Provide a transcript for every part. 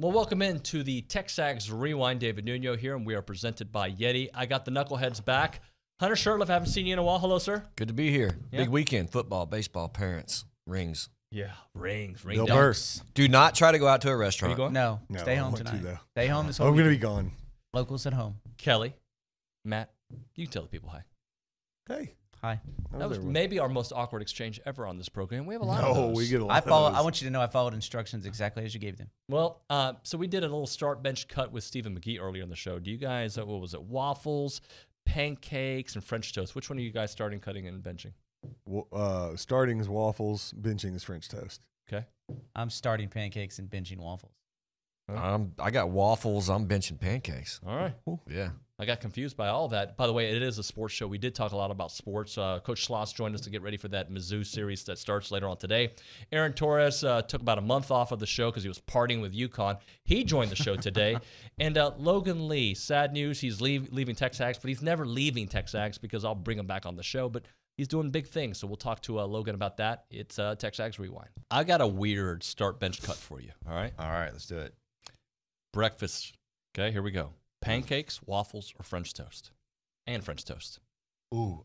Well, welcome into the TexAgs Rewind. David Nuno here, and we are presented by Yeti. I got the Knuckleheads back. Hunter Shurtleff, haven't seen you in a while. Hello, sir. Good to be here. Yeah. Big weekend, football, baseball, parents, rings. Yeah, rings. Bill Burse. Do not try to go out to a restaurant. Are you going? No, stay home tonight. Stay home this whole I'm going to be weekend. gone. Locals at home. Kelly, Matt, you can tell the people hi. Hey. Hi. That was maybe our most awkward exchange ever on this program. We have a lot of No, those. we get a lot I of those. want you to know I followed instructions exactly as you gave them. Well, so we did a little start bench cut with Stephen McGee earlier in the show. Do you guys, what was it, waffles, pancakes, and French toast? Which one are you guys starting, cutting, and benching? Starting is waffles, benching is French toast. Okay. I'm starting pancakes and binging waffles. I got waffles. I'm benching pancakes. All right. Yeah. I got confused by all that. By the way, it is a sports show. We did talk a lot about sports. Coach Schloss joined us to get ready for that Mizzou series that starts later on today. Aaron Torres took about a month off of the show because he was partying with UConn. He joined the show today. And Logan Lee, sad news, he's leaving TexAgs, but he's never leaving TexAgs because I'll bring him back on the show. But he's doing big things, so we'll talk to Logan about that. It's TexAgs Rewind. I got a weird start bench cut for you, all right? All right, let's do it. Breakfast. Okay, here we go. Pancakes, waffles, or French toast? And French toast. Ooh,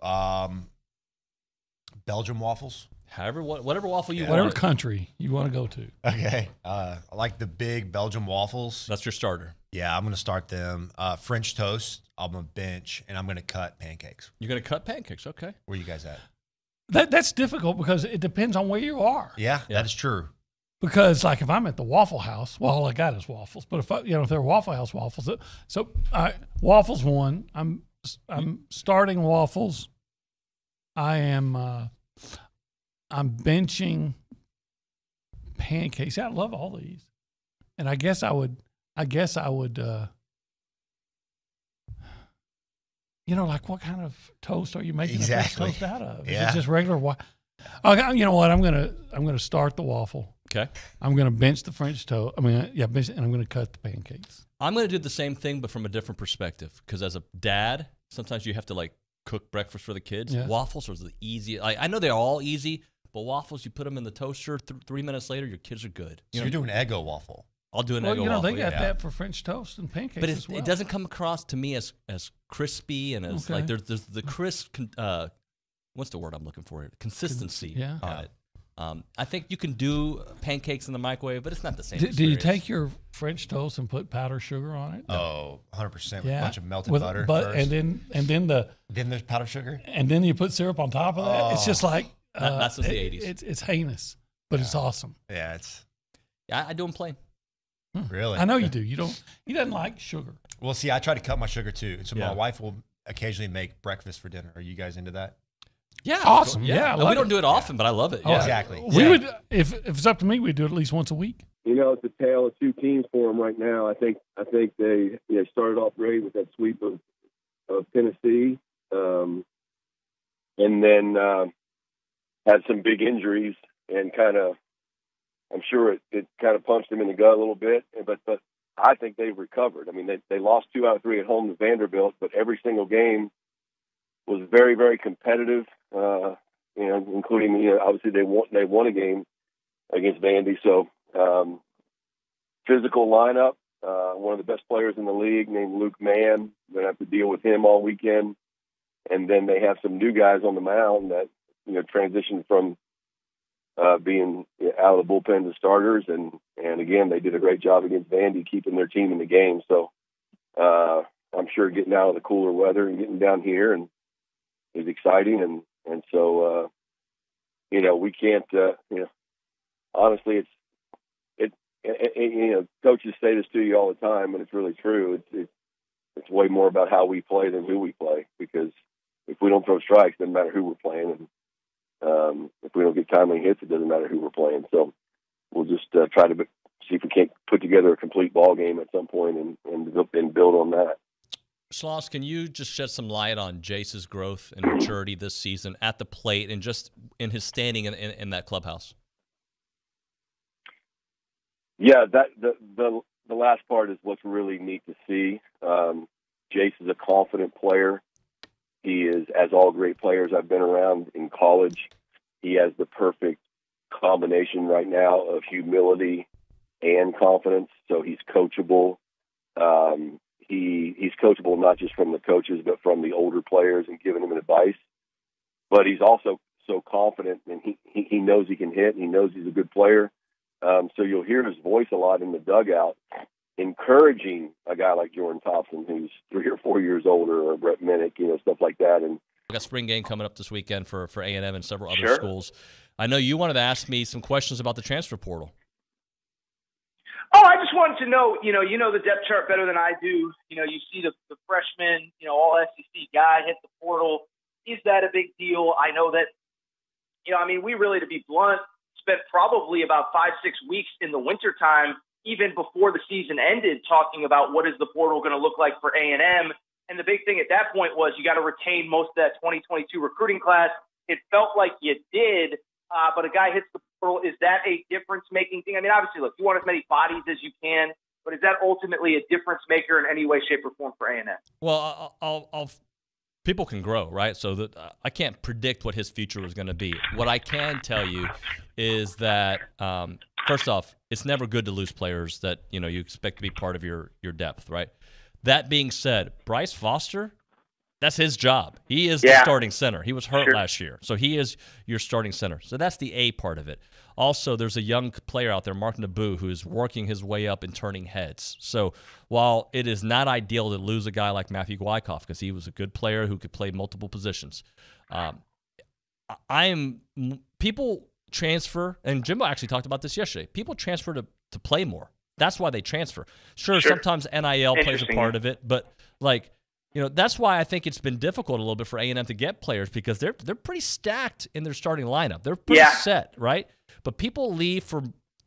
Belgium waffles. Whatever waffle you Whatever want. country you want to go to. Okay. I like the big Belgium waffles. That's your starter. Yeah, I'm going to start them. French toast, I'm going to bench, and I'm going to cut pancakes. You're going to cut pancakes, okay. Where you guys at? That's difficult because it depends on where you are. Yeah, that is true. Because like if I'm at the Waffle House, well, all I got is waffles. But if they're Waffle House waffles, so waffles one. I'm starting waffles. I'm benching pancakes. I love all these, and I guess I would. Like what kind of toast are you making a French toast out of? Is it just regular? Okay, you know what? I'm gonna start the waffle. Okay. I'm gonna bench the French toast. Bench, and I'm gonna cut the pancakes. I'm going to do the same thing, but from a different perspective. Because as a dad, sometimes you have to cook breakfast for the kids. Yeah. Waffles are the easiest. I know they're all easy, but waffles, you put them in the toaster. 3 minutes later, your kids are good. You're doing Eggo waffle. I'll do an Eggo waffle. They got that for French toast and pancakes but as well. It doesn't come across to me as crispy and as there's the crisp. What's the word I'm looking for here? Consistency on it. I think you can do pancakes in the microwave, but it's not the same. Do you take your French toast and put powdered sugar on it? Oh, 100% with a bunch of melted butter first. And then there's powdered sugar? And then you put syrup on top of that. It's just like that's just the 80s. It's heinous, but it's awesome. Yeah, I do them plain. Really? I know you do. He doesn't like sugar. Well, see, I try to cut my sugar too. So my wife will occasionally make breakfast for dinner. Are you guys into that? Yeah, awesome. Yeah, we don't do it often, but I love it. Oh, yeah. Exactly. We would, if it's up to me, we'd do it at least once a week. It's a tale of two teams for them right now. I think they started off great with that sweep of Tennessee, and then had some big injuries and I'm sure it kind of punched them in the gut a little bit, but I think they've recovered. I mean, they lost 2 out of 3 at home to Vanderbilt, but every single game was very, very competitive. Including obviously they won a game against Vandy. So physical lineup. One of the best players in the league named Luke Mann. Going to have to deal with him all weekend. And then they have some new guys on the mound that transitioned from being out of the bullpen to starters. And again, they did a great job against Vandy keeping their team in the game. So I'm sure getting out of the cooler weather and getting down here and is exciting. And so, we can't, honestly, coaches say this to you all the time, and it's really true. It's way more about how we play than who we play, because if we don't throw strikes, it doesn't matter who we're playing. And if we don't get timely hits, it doesn't matter who we're playing. So we'll just try to see if we can't put together a complete ball game at some point and build on that. Schloss, can you just shed some light on Jace's growth and maturity this season at the plate and just in his standing in that clubhouse? Yeah, the last part is what's really neat to see. Jace is a confident player. He is, as all great players I've been around in college, he has the perfect combination right now of humility and confidence. So he's coachable. He's coachable not just from the coaches, but from the older players and giving them advice. But he's also so confident, and he knows he can hit, and he knows he's a good player. So you'll hear his voice a lot in the dugout, encouraging a guy like Jordan Thompson, who's 3 or 4 years older, or Brett Minnick, stuff like that. And we got spring game coming up this weekend for A&M and several other schools. I know you wanted to ask me some questions about the transfer portal. Oh, I just wanted to know, you know the depth chart better than I do. You see the freshman, all SEC guy hit the portal. Is that a big deal? I know that, we really, to be blunt, spent probably about 5-6 weeks in the wintertime, even before the season ended, talking about what is the portal going to look like for A&M. And the big thing at that point was you got to retain most of that 2022 recruiting class. It felt like you did, but a guy hits the portal. Is that a difference-making thing? Obviously, look, you want as many bodies as you can, but is that ultimately a difference maker in any way, shape, or form for A&M? Well, people can grow, right? So I can't predict what his future is going to be. What I can tell you is that, first off, it's never good to lose players that you expect to be part of your depth, right? That being said, Bryce Foster, that's his job. He is the starting center. He was hurt last year, so he is your starting center. So that's the A part of it. Also, there's a young player out there, Mark Naboo, who is working his way up and turning heads. So while it is not ideal to lose a guy like Matthew Wyckoff because he was a good player who could play multiple positions, people transfer, and Jimbo actually talked about this yesterday. People transfer to play more. That's why they transfer. Sure. Sometimes NIL plays a part of it, but that's why I think it's been difficult a little bit for A&M to get players because they're pretty stacked in their starting lineup. They're pretty set, right? But people leave for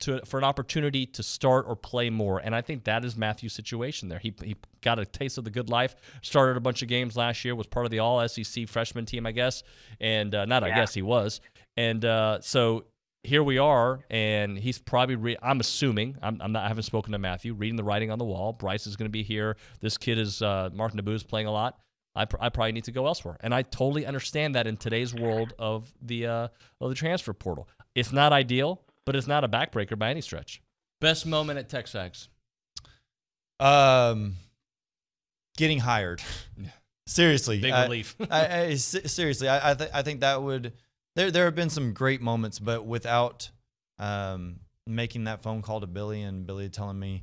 an opportunity to start or play more, and I think that is Matthew's situation there. He got a taste of the good life, started a bunch of games last year, was part of the All-SEC freshman team, I guess, and I guess he was. And so here we are, and he's probably I'm assuming I haven't spoken to Matthew, reading the writing on the wall. Bryce is going to be here. This kid is Mark Naboo is playing a lot. I probably need to go elsewhere, and I totally understand that in today's world of the transfer portal. It's not ideal, but it's not a backbreaker by any stretch. Best moment at TexAgs? Getting hired. Seriously, big relief. Seriously, I think that would. There have been some great moments, but without making that phone call to Billy and Billy telling me,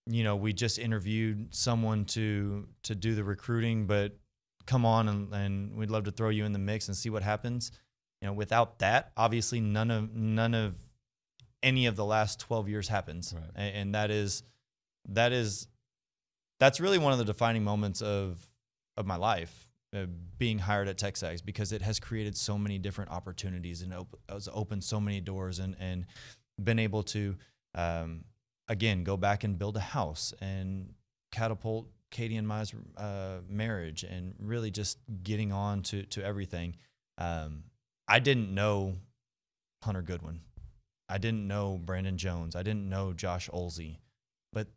we just interviewed someone to do the recruiting, but come on and we'd love to throw you in the mix and see what happens. Without that, obviously none of any of the last 12 years happens, right. And that's really one of the defining moments of my life. Being hired at TexAgs, because it has created so many different opportunities and has opened so many doors and been able to, again, go back and build a house and catapult Katie and my marriage and really just getting on to everything. I didn't know Hunter Goodwin. I didn't know Brandon Jones. I didn't know Josh Olsey. But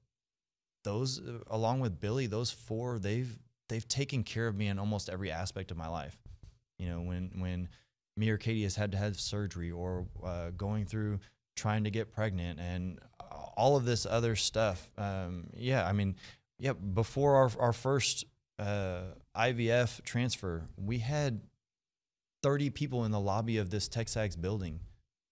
those, along with Billy, those four, they've taken care of me in almost every aspect of my life. When me or Katie has had to have surgery or going through trying to get pregnant and all of this other stuff. Before our first IVF transfer, we had 30 people in the lobby of this TexAgs building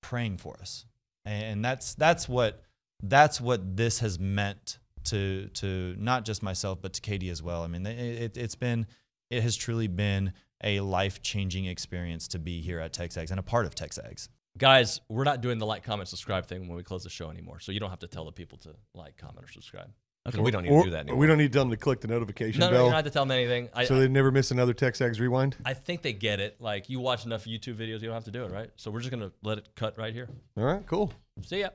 praying for us. And that's what this has meant to not just myself, but to Katie as well. I mean, it has truly been a life-changing experience to be here at TexAgs and a part of TexAgs. Guys, we're not doing the like, comment, subscribe thing when we close the show anymore, so you don't have to tell the people to like, comment, or subscribe. Okay. We don't need to do that anymore. We don't need them to click the notification bell. No, you don't have to tell them anything. So they never miss another TexAgs Rewind? I think they get it. Like, you watch enough YouTube videos, you don't have to do it, right? So we're just going to let it cut right here. All right, cool. See ya.